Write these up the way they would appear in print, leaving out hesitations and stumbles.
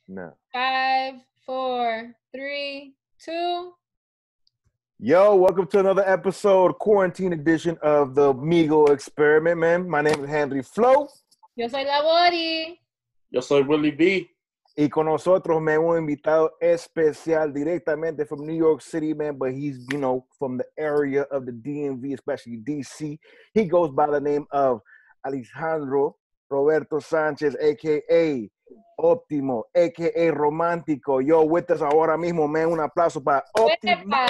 No. 5, 4, 3, 2. Yo, welcome to another episode, quarantine edition of the MIGO Experiment, man. My name is Henry Flo. Yo soy LaBori. Yo soy Willy B. Y con nosotros, man, un invitado especial directamente from New York City, man, but he's, from the area of the DMV, especially DC. He goes by the name of Alejandro Roberto Sanchez, a.k.a. Optimo, a.k.a. Romántico. Yo, with us ahora mismo, man. Un aplauso para Optimo.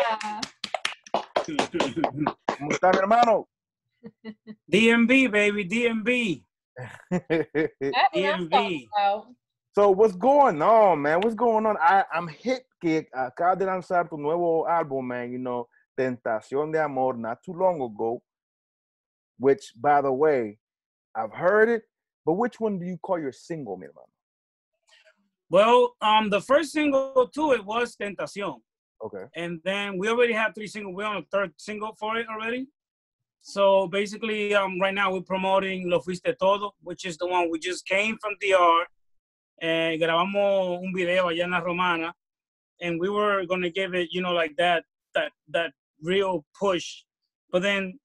¿Cómo está, mi hermano? DMV, baby, DMV. DMV. So, what's going on, man? What's going on? I'm hit que acaba de lanzar tu nuevo álbum, man, Tentación de Amor, not too long ago, which, by the way, I've heard it, but which one do you call your single, mi hermano? Well, the first single to it was Tentación. Okay. And then we already have 3 singles. We're on the 3rd single for it already. So basically, right now we're promoting Lo Fuiste Todo, which is the one we just came from DR. And grabamos un video allá en La Romana. And we were going to give it, like that real push. But then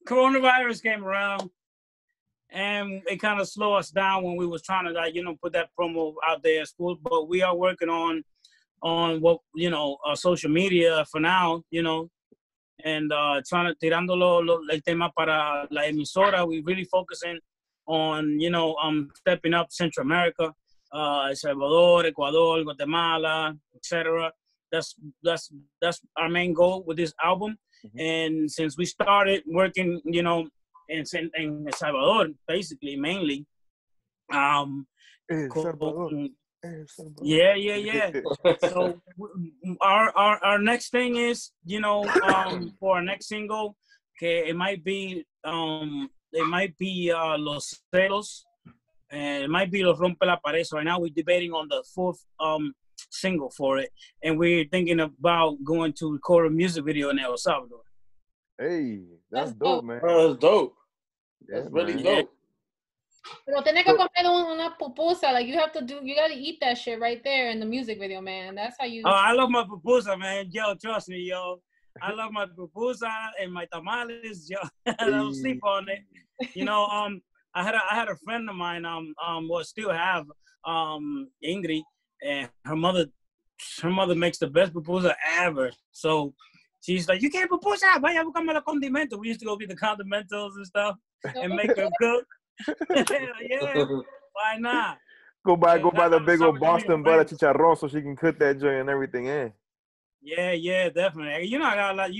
coronavirus came around. And it kind of slowed us down when we was trying to, put that promo out there at school. But we are working on what, social media for now, and tirándolo el tema para la emisora. We really focusing on, stepping up Central America, El Salvador, Ecuador, Guatemala, etc. That's our main goal with this album. Mm-hmm. And since we started working, in El Salvador, basically, mainly. El Salvador. Yeah. So our next thing is, for our next single, que it might be Los Celos, and it might be Los Rompe la Pared. So right now we're debating on the 4th single for it, and we're thinking about going to record a music video in El Salvador. Hey, that's dope, man. That's dope. Yeah, that's really man. dope. Pero tienes que comer una pupusa. Like, you gotta eat that shit right there in the music video, man. That's how you. Oh, I love my pupusa, man. Yo, trust me, yo. I love my pupusa and my tamales, yo. I don't sleep on it. I had a friend of mine, still have, Ingrid, and her mother makes the best pupusa ever. So she's like, you can't pupusa, vaya a buscarme los condimentos. We used to go get the condimentos and stuff and make them cook. Yeah, why not? Go buy the big old Boston butter chicharrón so she can cook that joint and everything in. Yeah, definitely. I got a lot.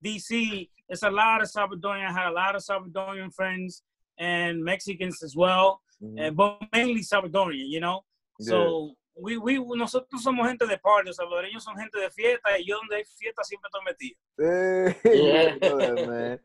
DC, it's a lot of Salvadorian. I had a lot of Salvadorian friends and Mexicans as well, but mainly Salvadorian. So nosotros somos gente de party, los salvadoreños son gente de fiesta, y yo donde hay fiesta siempre estoy metido. Man.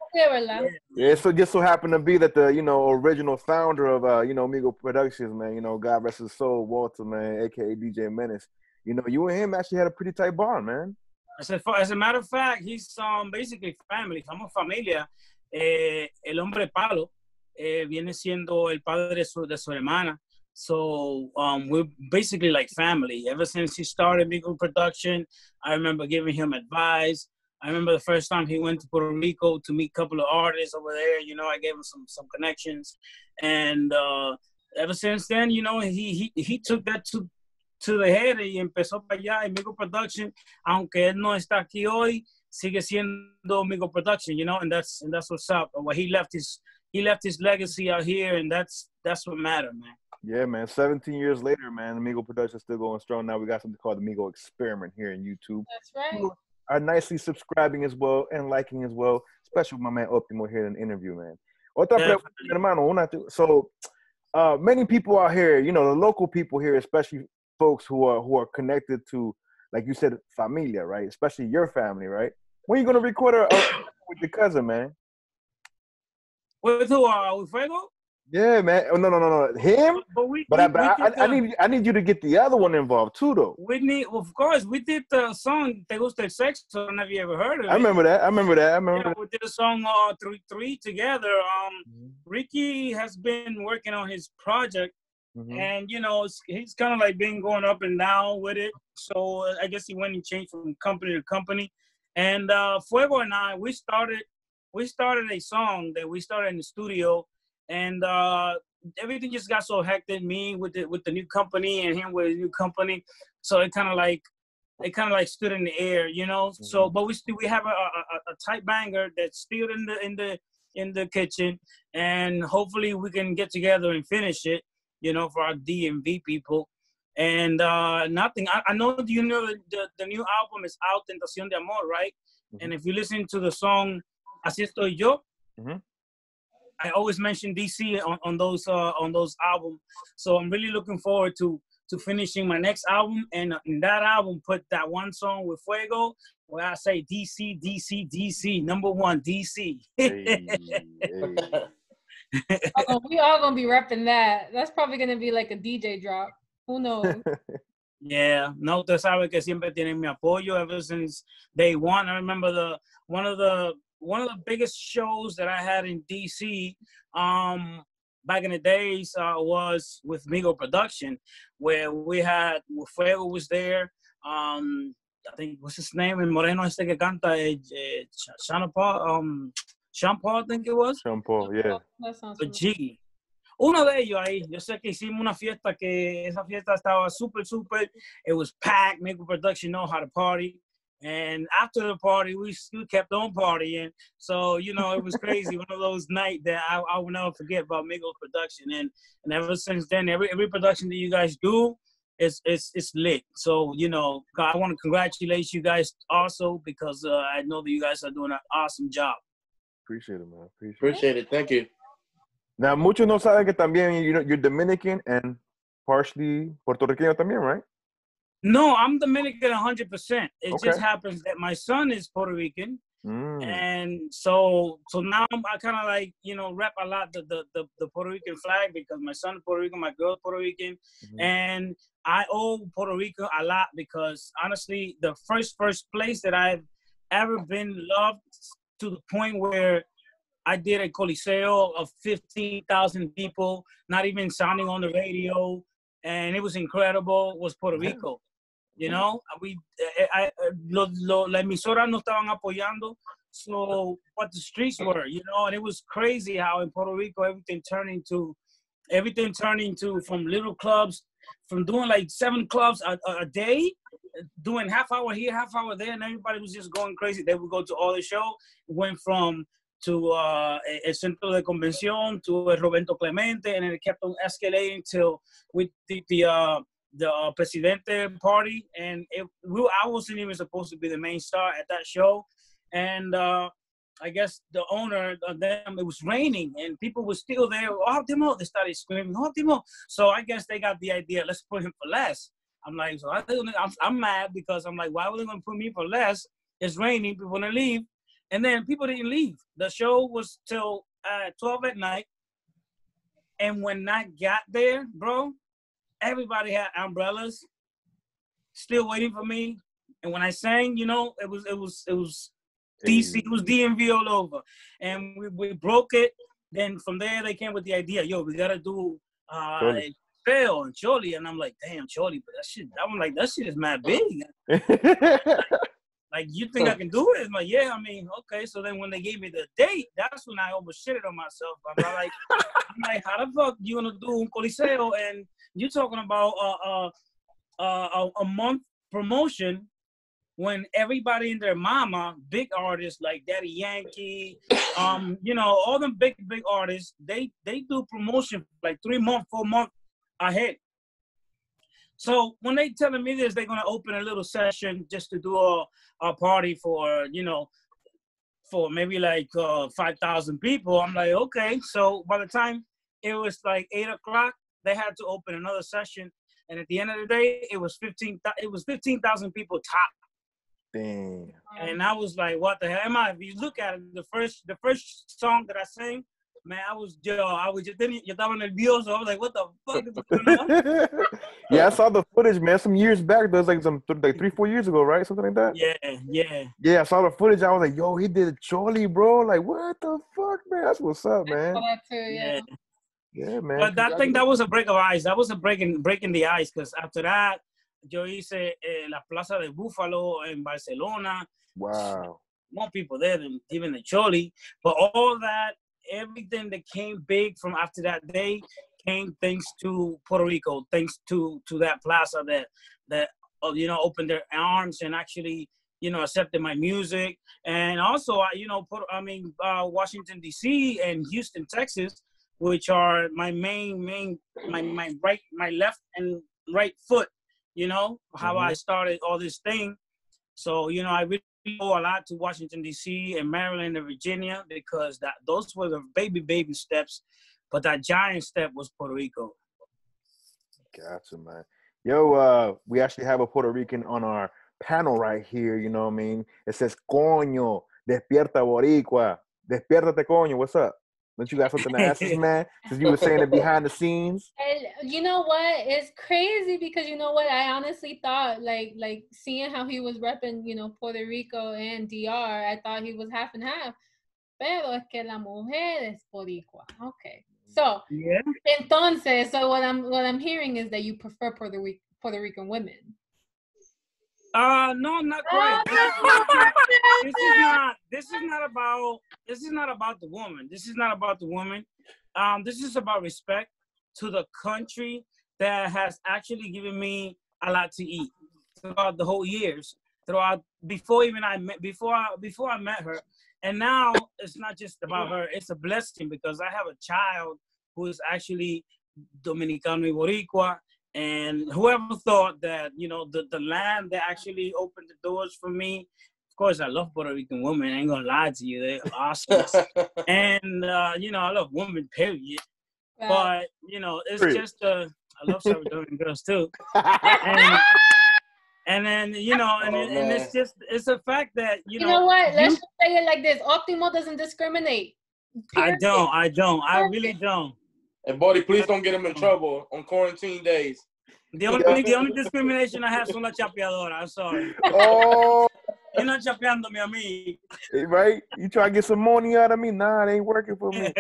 Yeah, so just so happened to be that the original founder of MIGO Productions, man, God rest his soul, Walter, man, aka DJ Menace. You and him actually had a pretty tight bond, man. As a matter of fact, he's basically family. Somos familia. El hombre palo viene siendo el padre de su hermana. So we're basically like family. Ever since he started MIGO Production, I remember giving him advice. I remember the first time he went to Puerto Rico to meet a couple of artists over there. I gave him some connections, and ever since then, he took that to the head y empezó para allá en MIGO Production. Aunque él no está aquí hoy, sigue siendo MIGO Production, and that's what's up. Well, he left his legacy out here, and that's what matters, man. Yeah, man. 17 years later, man, the MIGO production is still going strong. Now we got something called the MIGO Experiment here in YouTube. That's right. People are nicely subscribing as well and liking as well, especially with my man Optimo here in the interview, man. So many people out here, the local people here, especially folks who are connected to, like you said, familia, right? Especially your family, right? When are you going to record with your cousin, man? With who? With Fuego? Yeah, man. Oh, no. Him? But I need you to get the other one involved too, though. Of course, we did the song "Te Gusta el Sexo." Have you ever heard of it? I remember that. Yeah, we did a song three together. Ricky has been working on his project And you know, he's kind of like been going up and down with it. So I guess he went and changed from company to company. And Fuego and I, we started a song that we started in the studio, and everything just got so hectic. Me with the new company, and him with a new company. So it kind of like stood in the air, you know. So, but we have a tight banger that's still in the kitchen, and hopefully we can get together and finish it, you know, for our DMV people. And nothing. I know you know the new album is out, Tentación de Amor, right? And if you listen to the song Así Estoy Yo, I always mention DC on those albums. So I'm really looking forward to finishing my next album, and in that album put that one song with Fuego where I say DC, DC, DC, #1 DC. We all gonna be repping that. That's probably gonna be like a DJ drop. Who knows? Yeah, no, usted sabe que siempre tienen mi apoyo ever since day one. I remember one of the biggest shows that I had in DC back in the days was with MIGO Production, where Fuego was there. I think, what's his name? El Moreno este que canta, Sean Paul, I think it was. Sean Paul, yeah. That sounds G. Uno de ellos ahí, yo sé que hicimos una fiesta que esa fiesta estaba super. It was packed. MIGO Production know how to party. And after the party, we still kept on partying. So, you know, it was crazy. One of those nights that I will never forget about MIGO Production. And ever since then, every production that you guys do, it's lit. So, you know, I want to congratulate you guys also, because I know that you guys are doing an awesome job. Appreciate it, man. Appreciate it. Thank you. Now, muchos no saben que también you're Dominican and partially Puertorriqueño también, right? No, I'm Dominican 100%. It just happens that my son is Puerto Rican. And so now I kind of like, you know, rep a lot the Puerto Rican flag, because my son is Puerto Rican, my girl's Puerto Rican. And I owe Puerto Rico a lot, because honestly, the first place that I've ever been loved to the point where I did a Coliseo of 15,000 people, not even sounding on the radio, and it was incredible, was Puerto Rico. You know, la emisora no estaban apoyando, so what the streets were, you know, and it was crazy how in Puerto Rico everything turned into from little clubs, from doing like 7 clubs a day, doing half hour here, half hour there, and everybody was just going crazy. They would go to all the show. It went from to El Centro de Convención to El Roberto Clemente, and it kept on escalating till with the Presidente party, and I wasn't even supposed to be the main star at that show. And I guess the owner of them, it was raining, and people were still there. Optimo, they started screaming, Optimo. So I guess they got the idea, let's put him for less. I'm like, so I'm mad, because I'm like, why were they going to put me for less? It's raining, people want to leave. And then people didn't leave. The show was till 12 at night. And when I got there, bro, everybody had umbrellas, still waiting for me. And when I sang, you know, it was DC, it was DMV all over. And we broke it. Then from there, they came with the idea, yo, we got to do Fail and Choli. And I'm like, damn, Choli, but that shit is mad big. Like, you think I can do it? I'm like, yeah, I mean, okay. So then when they gave me the date, that's when I overshitted on myself. I'm like, how the fuck you gonna do un Coliseo, and you're talking about a month promotion when everybody and their mama, big artists like Daddy Yankee, you know, all them big artists, they do promotion like 3 months, 4 months ahead. So when they telling me this, they're gonna open a little session just to do a party for, you know, for maybe like 5,000 people. I'm like, okay. So by the time it was like 8 o'clock, they had to open another session, and at the end of the day, it was 15,000 people top. Damn. And I was like, what the hell am I? If you look at it, the first song that I sang, man, yo estaba nervioso. I was like, what the fuck is going on? Yeah, I saw the footage, man, some years back. That was like 3-4 years ago, right? Something like that. Yeah, I saw the footage. I was like, yo, he did Choli, bro. Like, what the fuck, man? That's what's up, man. I saw that too, yeah. Yeah, man. But I think that was a break of ice. That was a breaking the ice, because after that, yo hice la Plaza de Búfalo in Barcelona. Wow. More people there than even the Choli. But all that, everything that came big from after that day came thanks to Puerto Rico, thanks to that plaza that opened their arms and actually, accepted my music. And also, Washington, D.C. and Houston, Texas, which are my my left and right foot, how I started all this thing. So, I really owe a lot to Washington, D.C. and Maryland and Virginia, because those were the baby steps. But that giant step was Puerto Rico. Gotcha, man. Yo, we actually have a Puerto Rican on our panel right here, you know what I mean? It says, coño, despierta boricua. Despiértate, coño, what's up? Don't you got something to ask us, man? Since you were saying it behind the scenes. And you know what? It's crazy because you know what? I honestly thought, like seeing how he was repping, Puerto Rico and DR, I thought he was half and half. Pero es que la mujer es boricua. Okay. So, yeah. Entonces, so what I'm hearing is that you prefer Puerto Rican women. No, not quite. This is not about the woman. This is not about the woman. This is about respect to the country that has actually given me a lot to eat throughout the whole years. Before I met her. And now it's not just about her. It's a blessing because I have a child who is actually Dominicano y Boricua. And whoever thought that, the land that actually opened the doors for me. Of course, I love Puerto Rican women. I ain't gonna lie to you. They're awesome. And, I love women, period. But, it's just, I love Salvadorian girls too. And then, and it's a fact that, You know what? Let's just say it like this. Optimo doesn't discriminate. Period. I don't. I really don't. And Buddy, please don't get him in trouble on quarantine days. The only discrimination I have son la chapeadora. I'm sorry. Oh. You're not chapeándome a mí. Right? You try to get some money out of me? Nah, it ain't working for me.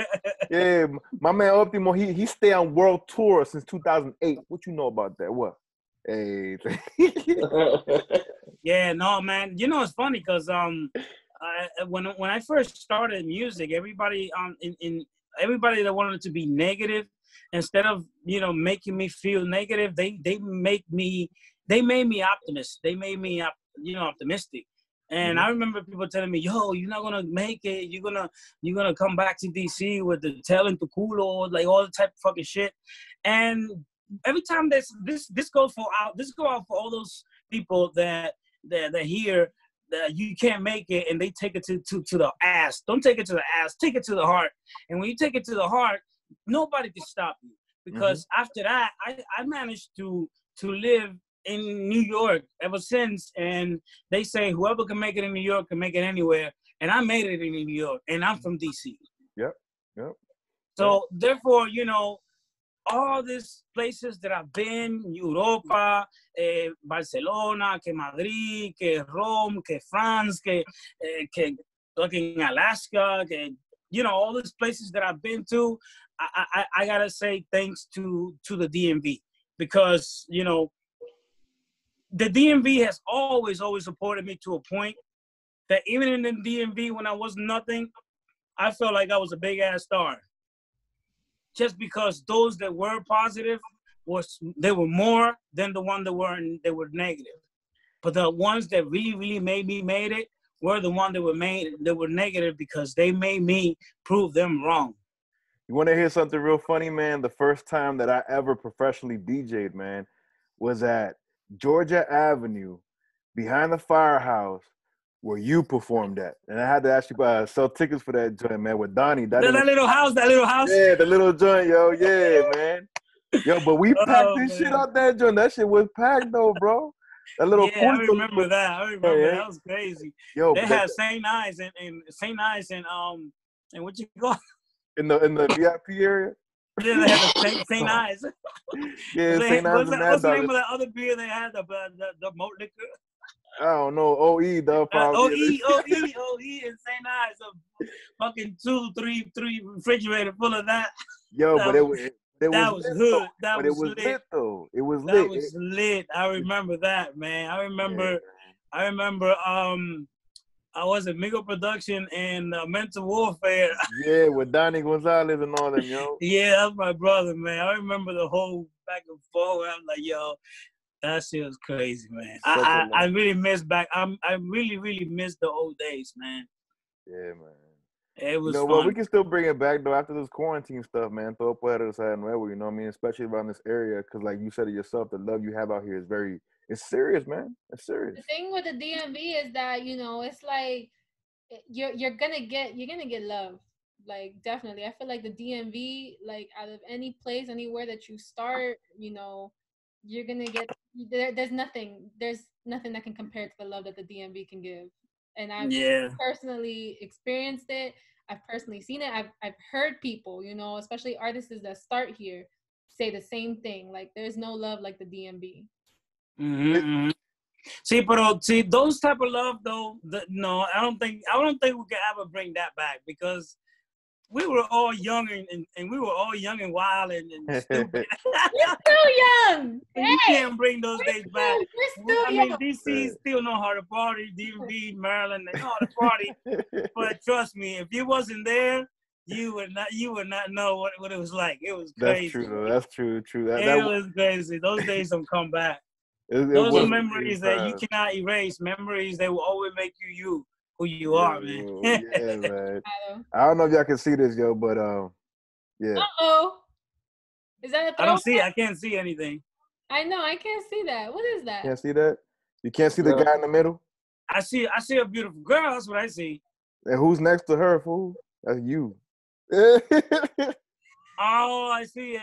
Yeah, my man Optimo, he stay on world tour since 2008. What you know about that? What? Hey. Yeah, no, man. It's funny because when I first started music, everybody everybody that wanted to be negative, instead of making me feel negative, they made me optimist. They made me optimistic. And I remember people telling me, "Yo, you're not gonna make it. You're gonna come back to DC with the tail into culo, like all the type of fucking shit." And every time this go out for all those people that hear that you can't make it and they take it to the ass. Don't take it to the ass. Take it to the heart. And when you take it to the heart, nobody can stop you. Because after that, I managed to live in New York ever since. And they say whoever can make it in New York can make it anywhere. And I made it in New York. And I'm from DC. Yep. So therefore, all these places that I've been, Europa, Barcelona, que Madrid, que Rome, que France, que fucking Alaska, que, all these places that I've been to, I gotta say thanks to the DMV, because, the DMV has always supported me to a point that even in the DMV when I was nothing, I felt like I was a big ass star. Just because those that were positive they were more than the one that were negative. But the ones that really, really made it were the ones that were negative because they made me prove them wrong. You want to hear something real funny, man? The first time that I ever professionally DJ'd, man, was at Georgia Avenue behind the firehouse where you performed at. And I had to actually sell tickets for that joint, man, with Donnie. That little house? Yeah, the little joint, yo. Yeah, man. Yo, but we packed this shit out that joint. That shit was packed, though, bro. That little I remember that. That was crazy. Yo, they had St. Ives and what you call in the VIP area? Yeah, they had the St. Ives. Yeah, St. Ives. What's the name of that other beer they had? The malt liquor? I don't know. OE, though. OE and St. Ives. Fucking 2, 3 refrigerator full of that. Yo, That but was, it was that was lit though. hood. That But it was was lit. lit though. It was That lit. was lit. I remember that, man. I remember. I was at MIGO Production and Mental Warfare. Yeah, with Donnie Gonzalez and all them, yo. Yeah, that's my brother, man. I remember the whole back and forth. I'm like, yo, that shit was crazy, man. I really miss I really miss the old days, man. Yeah, man. It was You know fun. what? We can still bring it back though after this quarantine stuff, man. Throw up ahead of the side and wherever, you know what I mean? Especially around this area, because like you said it yourself, the love you have out here is it's serious, man. It's serious. The thing with the DMV is that, you know, it's like you're gonna get love. Like, definitely. I feel like the DMV, like, out of any place, anywhere that you start, you know, you're gonna get there's nothing that can compare to the love that the DMV can give. And I've personally experienced it. I've personally seen it. I've heard people, you know, especially artists that start here, say the same thing. Like, there's no love like the DMV. Mm-hmm. See, those type of love though. No, I don't think we can ever bring that back, because we were all young and we were all young and wild and stupid. You're still young. You can't bring those days back. I mean, DC still know how to party. DMV, Maryland, they know how to party. But trust me, if you wasn't there, you would not know what it was like. It was crazy. That's true, though. That's true. It was crazy. Those days don't come back. Those are memories that you cannot erase. Memories that will always make you who you are, man. Yeah, man. I don't know if y'all can see this, yo, but yeah. Uh-oh. Is that a throwback? I don't see. I can't see anything. I know. I can't see that. What is that? Can't see that? You can't see the guy in the middle? I see a beautiful girl. That's what I see. And who's next to her, fool? That's you. Oh, I see.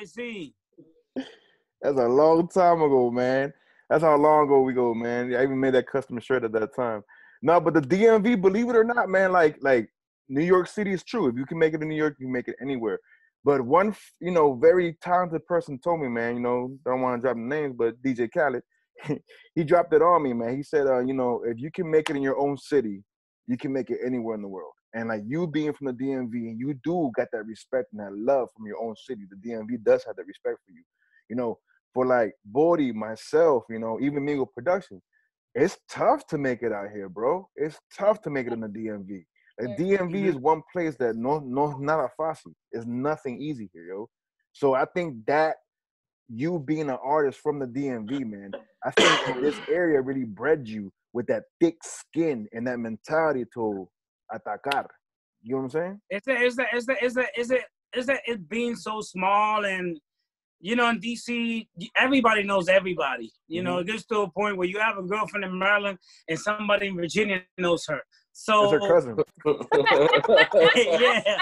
That's a long time ago, man. That's how long ago we go, man. I even made that custom shirt at that time. No, but the DMV, believe it or not, man, like New York City is true. If you can make it in New York, you can make it anywhere. But one, you know, very talented person told me, man, you know, don't want to drop the names, but DJ Khaled, he dropped it on me, man. He said, you know, if you can make it in your own city, you can make it anywhere in the world. And like you being from the DMV, and you do got that respect and that love from your own city. The DMV does have that respect for you. You know, for like Bori, myself, you know, even MIGO Production, it's tough to make it out here, bro. It's tough to make it in the DMV. Like DMV is one place that no, not a fussy. It's nothing easy here, yo. So I think that you being an artist from the DMV, man, I think this area really bred you with that thick skin and that mentality to atacar. You know what I'm saying? It's being so small, and you know, in DC, everybody knows everybody. You know, it gets to a point where you have a girlfriend in Maryland and somebody in Virginia knows her. So that's her cousin. Yeah.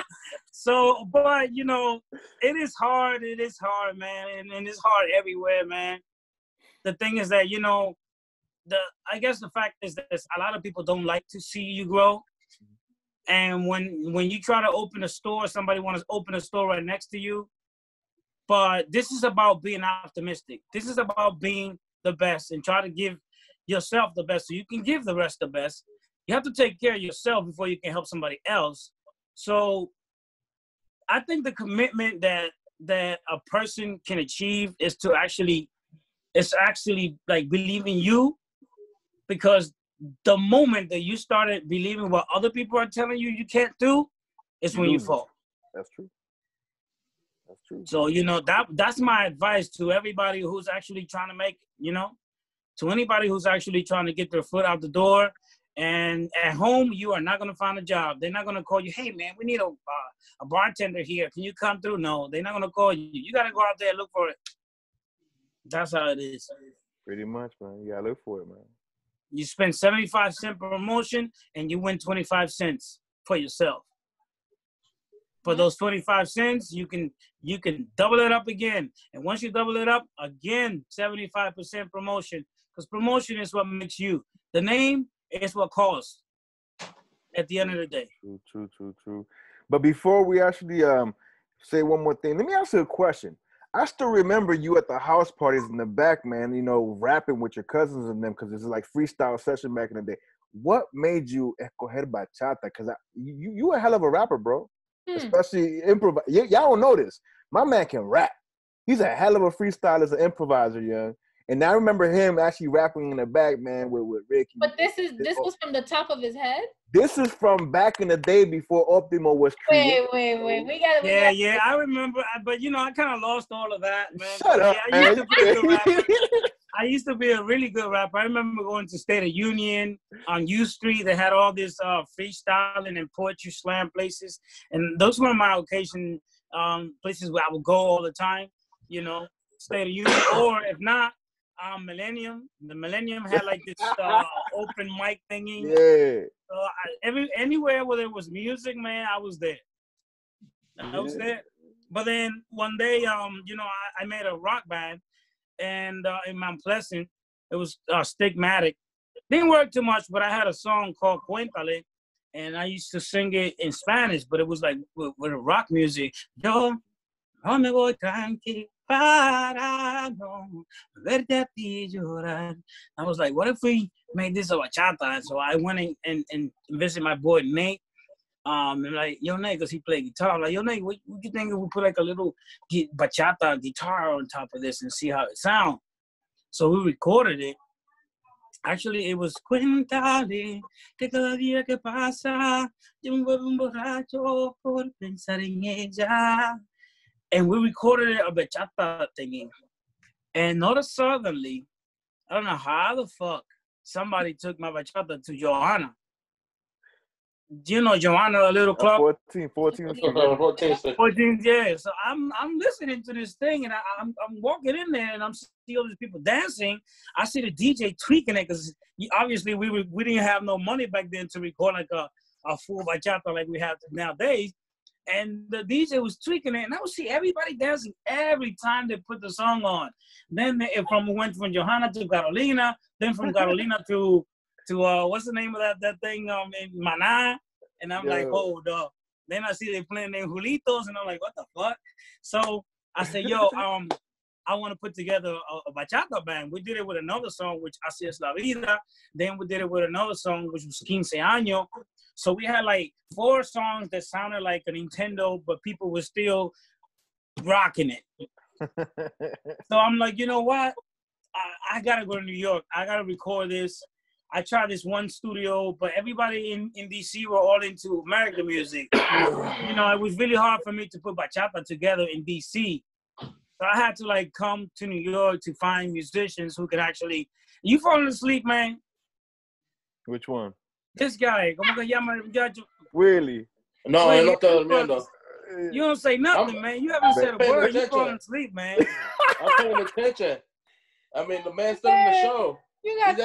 So, but you know, it is hard, man, and it's hard everywhere, man. The thing is that, you know, I guess the fact is that a lot of people don't like to see you grow. And when you try to open a store, somebody wants to open a store right next to you. But this is about being optimistic. This is about being the best and try to give yourself the best so you can give the rest the best. You have to take care of yourself before you can help somebody else. So I think the commitment that a person can achieve is to actually like believe in you, because the moment that you started believing what other people are telling you can't do is when you fall. That's true. That's true. So, you know, that's my advice to everybody who's actually trying to make, you know, to anybody who's actually trying to get their foot out the door. And at home, you are not going to find a job. They're not going to call you, hey, man, we need a bartender here. Can you come through? No, they're not going to call you. You got to go out there and look for it. That's how it is. Pretty much, man. You got to look for it, man. You spend 75 cents per promotion and you win 25 cents for yourself. For those 25 cents, you can double it up again. And once you double it up, again, 75% promotion. Because promotion is what makes you. The name is what costs at the end of the day. True. But before we actually say one more thing, let me ask you a question. I still remember you at the house parties in the back, man, you know, rapping with your cousins and them, because it's like freestyle session back in the day. What made you escoger bachata? Because you a hell of a rapper, bro. Especially improvise. Y'all don't know this, My man can rap. He's a hell of a freestyler as an improviser, young. And I remember him actually rapping in the back, man, with Ricky. But this was from the top of his head? This is from back in the day before Optimo was created. Wait. We got Yeah, I remember, but you know, I kind of lost all of that, man. Shut up, I used man. to be a good rapper. I used to be a really good rapper. I remember going to State of Union on U Street. They had all this freestyling and poetry slam places, and those were my occasion places where I would go all the time. You know, State of Union, or if not, Millennium. The Millennium had like this open mic thingy. Yeah. So anywhere where there was music, man, I was there. I was there. But then one day, you know, I made a rock band, and in Mount Pleasant, it was Stigmatic. Didn't work too much, but I had a song called Cuéntale, and I used to sing it in Spanish, but it was like with rock music. Yo no me voy tranqui para no verte a ti llorar. I was like, what if we made this a bachata? And so I went and visited my boy Nate. And like, yo, Nate, because he played guitar. I'm like, yo, Nate, what you think if we put like a little bachata guitar on top of this and see how it sounds? So we recorded it. Actually, it was Cuéntale que cada día que pasa yo me vuelvo un borracho por pensar en ella. And we recorded it a bachata thingy. And notice suddenly, I don't know how the fuck somebody took my bachata to Joanna. Do you know Joanna, a little club? 14. 14, yeah. So I'm listening to this thing, and I'm walking in there, and I'm seeing all these people dancing. I see the DJ tweaking it, because obviously we didn't have no money back then to record like a full bachata like we have nowadays. And the DJ was tweaking it, and I would see everybody dancing every time they put the song on. Then we went from Johanna to Carolina, then from Carolina to what's the name of that thing in Maná? And I'm like, hold up. Then I see they playing their Julitos, and I'm like, what the fuck? So I said, yo, I want to put together a bachata band. We did it with another song, which Así es la vida. Then we did it with another song, which was 15 años. So we had like 4 songs that sounded like a Nintendo, but people were still rocking it. So I'm like, you know what? I got to go to New York. I got to record this. I tried this one studio, but everybody in D.C. were all into American music. You know, it was really hard for me to put bachata together in D.C. So I had to like come to New York to find musicians who could actually... You falling asleep, man? Which one? This guy, ¿cómo que llama el muchacho? Willy. No, él no está durmiendo. You don't say nothing, man. You haven't said a word. You're falling asleep, man. I'm paying attention. I mean, the man's still in the show. You got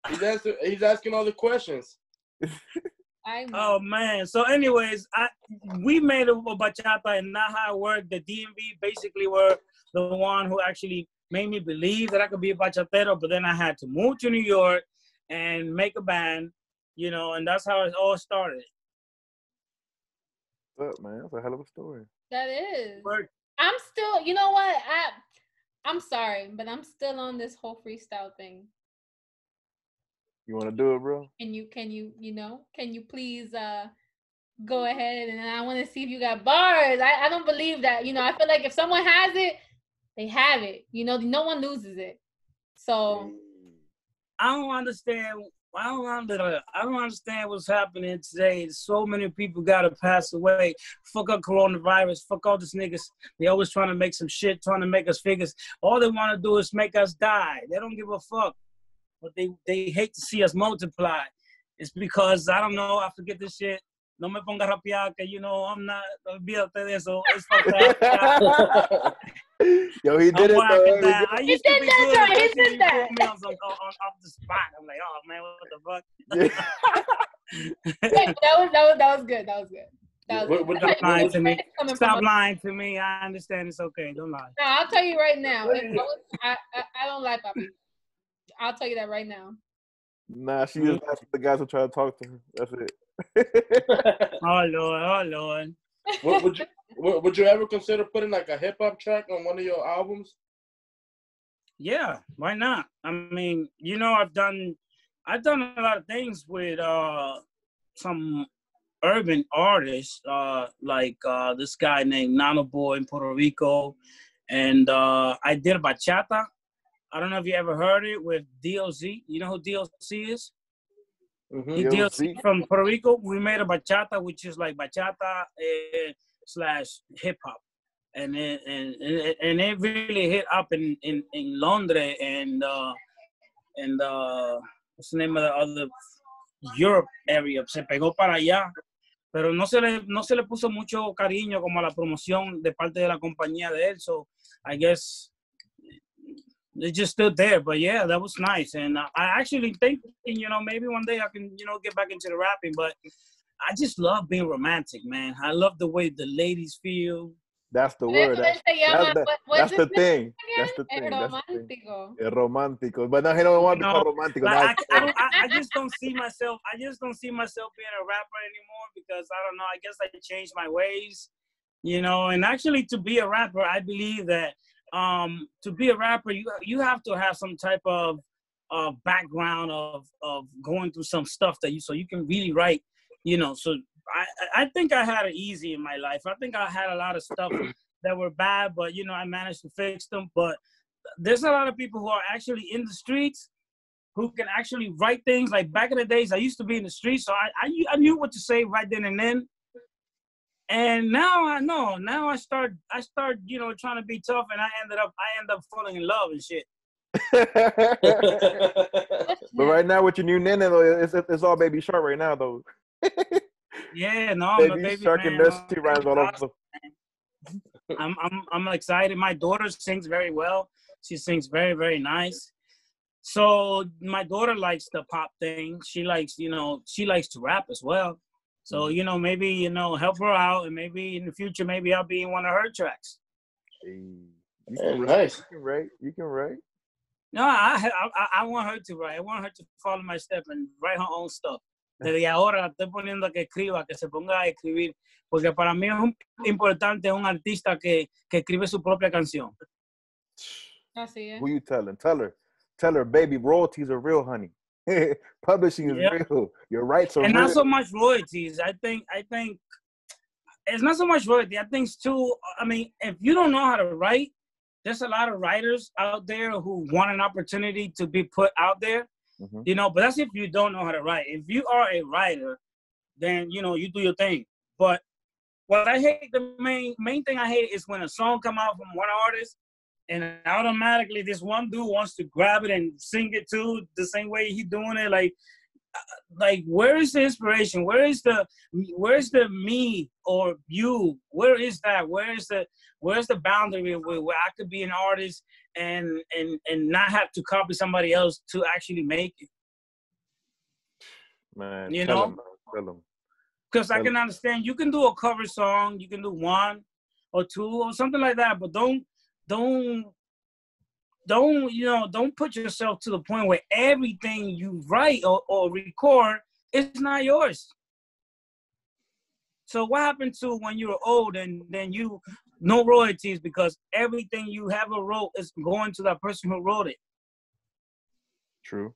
He's asking you questions. He's asking all the questions. Oh, man. So anyways, we made a bachata, and not how it worked. The DMV basically were the one who actually made me believe that I could be a bachatero, but then I had to move to New York and make a band, you know, and that's how it all started. What's up, man? That's a hell of a story. That is. I'm still, you know what? I'm sorry, but I'm still on this whole freestyle thing. You want to do it, bro? Can you please go ahead, and I want to see if you got bars. I don't believe that. You know, I feel like if someone has it, they have it. You know, no one loses it. So I don't understand what's happening today. So many people gotta pass away. Fuck up coronavirus. Fuck all these niggas. They always trying to make some shit, trying to make us figures. All they want to do is make us die. They don't give a fuck. But they hate to see us multiply. It's because, I don't know, I forget this shit. No me ponga rapear, que, you know, I'm not, olvídate de eso. It's fucked up. Yo, he did it, though. I used to be good. He did that. Me off the spot. I'm like, oh, man, what the fuck? that was good. That was good. Stop lying to me. Stop lying to me. I understand. It's okay. Don't lie. No, I'll tell you right now. I don't lie, Papi. I'll tell you that right now. Nah, she just asked the guys who try to talk to her. That's it. Oh Lord. Would you ever consider putting like a hip hop track on one of your albums? Yeah, why not? I mean, you know, I've done a lot of things with some urban artists, like this guy named Nano Boy in Puerto Rico, and I did bachata. I don't know if you ever heard it with DOZ. You know who DOZ is? Mm-hmm. DOZ from Puerto Rico. We made a bachata, which is like bachata / hip hop, and it really hit up in Londres and what's the name of the other Europe area. Se pegó para allá, pero no se le puso mucho cariño como a la promoción de parte de la compañía de él. So I guess they just stood there. But yeah, that was nice. And I actually think, maybe one day I can, get back into the rapping. But I just love being romantic, man. I love the way the ladies feel. That's the word. That's the thing. That's the thing. El romántico. But no, he don't want to become romantic. Like, I just don't see myself. I just don't see myself being a rapper anymore because I don't know. I guess I changed my ways, And actually, to be a rapper, I believe that to be a rapper, you have to have some type of background of going through some stuff so you can really write, So I think I had it easy in my life. I think I had a lot of stuff that were bad, but I managed to fix them. But there's a lot of people who are actually in the streets who can actually write things. Like back in the days, I used to be in the streets, so I knew what to say right then and then. And now I know. Now I start, trying to be tough, and I end up falling in love and shit. But right now with your new nene, though, it's all Baby Shark right now, though. Yeah, no, Baby Shark and Mercy rhymes all over. I'm excited. My daughter sings very well. She sings very, very nice. So my daughter likes the pop thing. She likes, she likes to rap as well. So, maybe, help her out, and maybe in the future, maybe I'll be in one of her tracks. Hey, nice. You can write. No, I want her to write. I want her to follow my step and write her own stuff. Desde ahora la estoy poniendo a que escriba, que se ponga a escribir. Porque para mí es importante un artista que escribe su propia canción. Así es. Who you telling? Tell her, baby, royalties are real, honey. Publishing is real. Your rights are and real. Not so much royalties. I think it's not so much royalty. I think it's too. I mean, if you don't know how to write, there's a lot of writers out there who want an opportunity to be put out there. Mm-hmm. But that's if you don't know how to write. If you are a writer, then you do your thing. But what I hate, the main thing I hate is when a song come out from one artist, and automatically this one dude wants to grab it and sing it too, the same way he's doing it. Like where is the inspiration? Where's the me or you? Where is that? Where's the boundary where I could be an artist and not have to copy somebody else to actually make it? Man, tell them. Because I can understand you can do a cover song, you can do one or two or something like that, but don't put yourself to the point where everything you write or record is not yours. So what happened to when you were old and then no royalties because everything you ever wrote is going to that person who wrote it? True.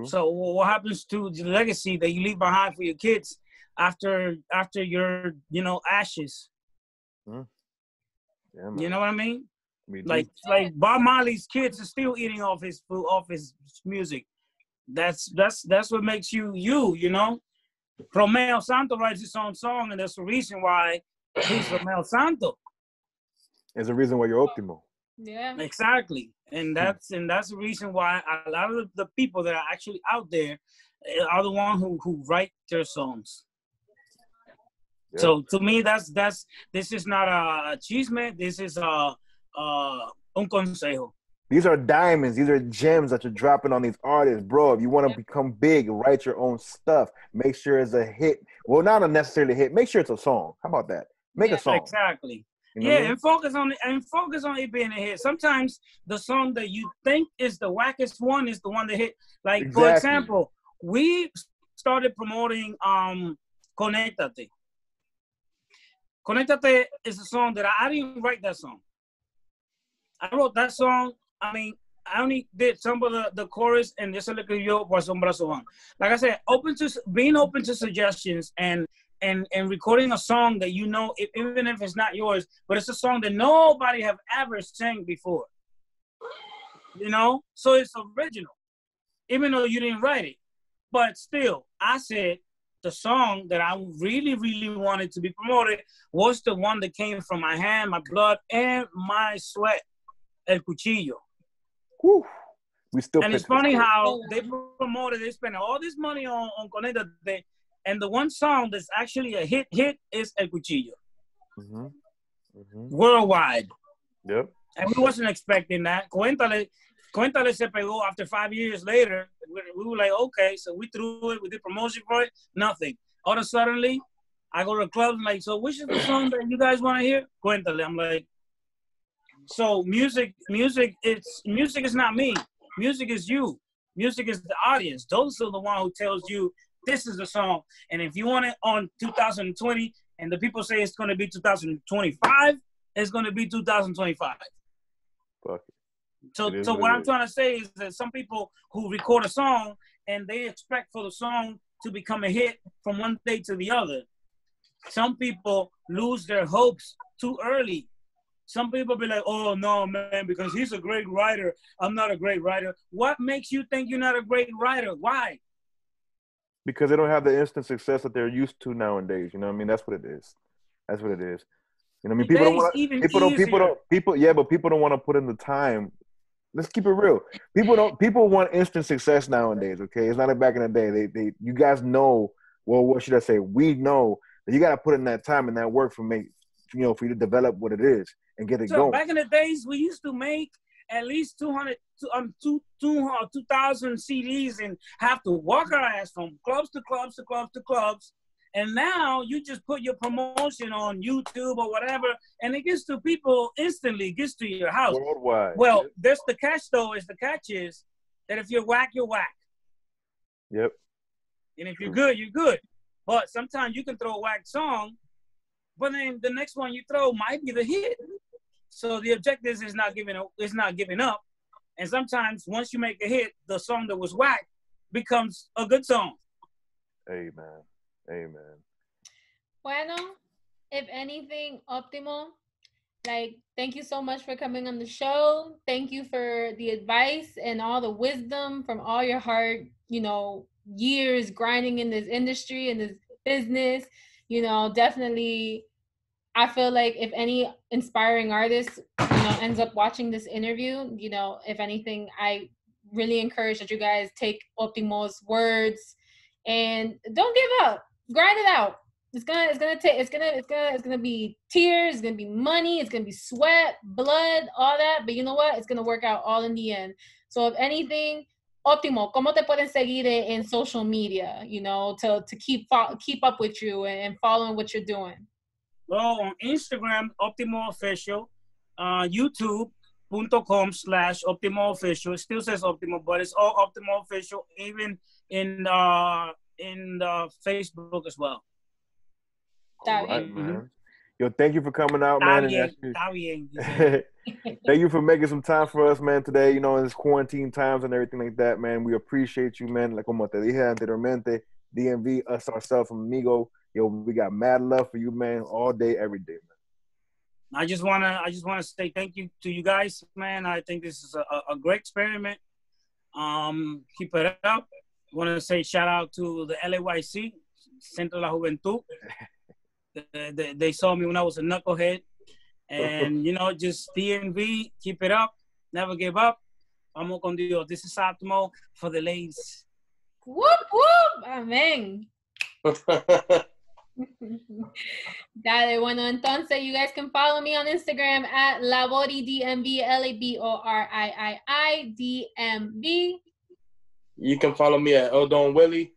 So what happens to the legacy that you leave behind for your kids after your ashes? Yeah, you know what I mean? Like Bob Marley's kids are still eating off his food, off his music. That's what makes you. Romeo Santo writes his own song, and there's a reason why he's Romeo Santo. There's a reason why you're Optimo. Yeah, exactly, and that's the reason why a lot of the people that are actually out there are the ones who write their songs. Yeah. So to me, this is not a chisme. This is un consejo. These are diamonds. These are gems that you're dropping on these artists, bro. If you want to become big, write your own stuff. Make sure it's a hit. Well, not a necessarily hit. Make sure it's a song. How about that? Make a song. Exactly. And focus on it being a hit. Sometimes the song that you think is the wackest one is the one that hit. Like for example, we started promoting Conéctate. Is a song that I didn't write that song. I wrote that song. I mean, I only did some of the chorus and just a little yo por un brazo van. Like I said, being open to suggestions and recording a song that you know, even if it's not yours, but it's a song that nobody have ever sang before. You know, so it's original, even though you didn't write it. But still, I said the song that I really, really wanted to be promoted was the one that came from my hand, my blood, and my sweat, El Cuchillo. Whew. We still. And it's funny how they promoted, they spent all this money on Conecta, and the one song that's actually a hit is El Cuchillo. Mm-hmm. Mm-hmm. Worldwide. Yep. And we wasn't expecting that. Cuéntale se pegó after 5 years later. We were like, okay, so we threw it, we did promotion for it, nothing. All of a sudden, I go to the club, like, so which is the song that you guys want to hear? Cuéntale. I'm like, so music is not me. Music is you. Music is the audience. Those are the one who tells you this is the song. And if you want it on 2020 and the people say it's going to be 2025, it's going to be 2025. Fuck it. So what I'm trying to say is that some people who record a song and they expect for the song to become a hit from one day to the other. Some people lose their hopes too early. Some people be like, oh, no, man, because he's a great writer. I'm not a great writer. What makes you think you're not a great writer? Why? Because they don't have the instant success that they're used to nowadays. You know what I mean? That's what it is. That's what it is. You know what I mean? People don't want people don't want to put in the time. Let's keep it real. People want instant success nowadays, okay? It's not like back in the day. You guys know, well, what should I say? We know that you got to put in that time and that work for you to develop what it is and get it going. Back in the days, we used to make at least 2,000 CDs and have to walk our ass from clubs to clubs to clubs to clubs. And now you just put your promotion on YouTube or whatever, and it gets to people instantly, gets to your house. Worldwide. Well, there's the catch though, the catch is that if you're whack, you're whack. Yep. And if you're good, you're good. But sometimes you can throw a whack song, but then the next one you throw might be the hit. So the objective is not giving up. And sometimes once you make a hit, the song that was whack becomes a good song. Amen. Amen. Bueno, if anything, Optimo, thank you so much for coming on the show. Thank you for the advice and all the wisdom from all your hard, years grinding in this industry, in this business. Definitely, I feel like if any inspiring artist, ends up watching this interview, if anything, I really encourage that you guys take Optimo's words and don't give up. Grind it out. It's gonna be tears, it's gonna be money, it's gonna be sweat, blood, all that. But you know what? It's gonna work out all in the end. So if anything, Optimo, ¿cómo te pueden seguir in social media? To keep up with you and following what you're doing. Well, on Instagram, Optimo Official, YouTube.com/Optimo Official. It still says Optimo, but it's all Optimo Official, even in Facebook as well. All right, man. Yo, thank you for coming out, man. Thank you for making some time for us, man, today, in this quarantine times and everything like that, man. We appreciate you, man. Like como te dije anteriormente, DMV, us ourselves from MIGO. Yo, we got mad love for you, man, all day, every day, man. I just wanna say thank you to you guys, man. I think this is a great experiment. Keep it up. I want to say shout out to the LAYC, Centro de la Juventud. They saw me when I was a knucklehead. And, just DMV, keep it up. Never give up. Vamos con Dios. This is Optimo for the ladies. Whoop, whoop. Amén. Dale, bueno, entonces you guys can follow me on Instagram at LaBori DMV, LaBoriiDMV. You can follow me at Willy.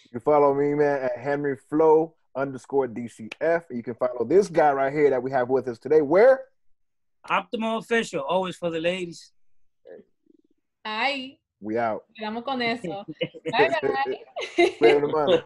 You can follow me, man, at HenryFlow_DCF. You can follow this guy right here that we have with us today. Where? Optimo Official, always for the ladies. Ay. We out. Quedamos con eso. Bye, bye.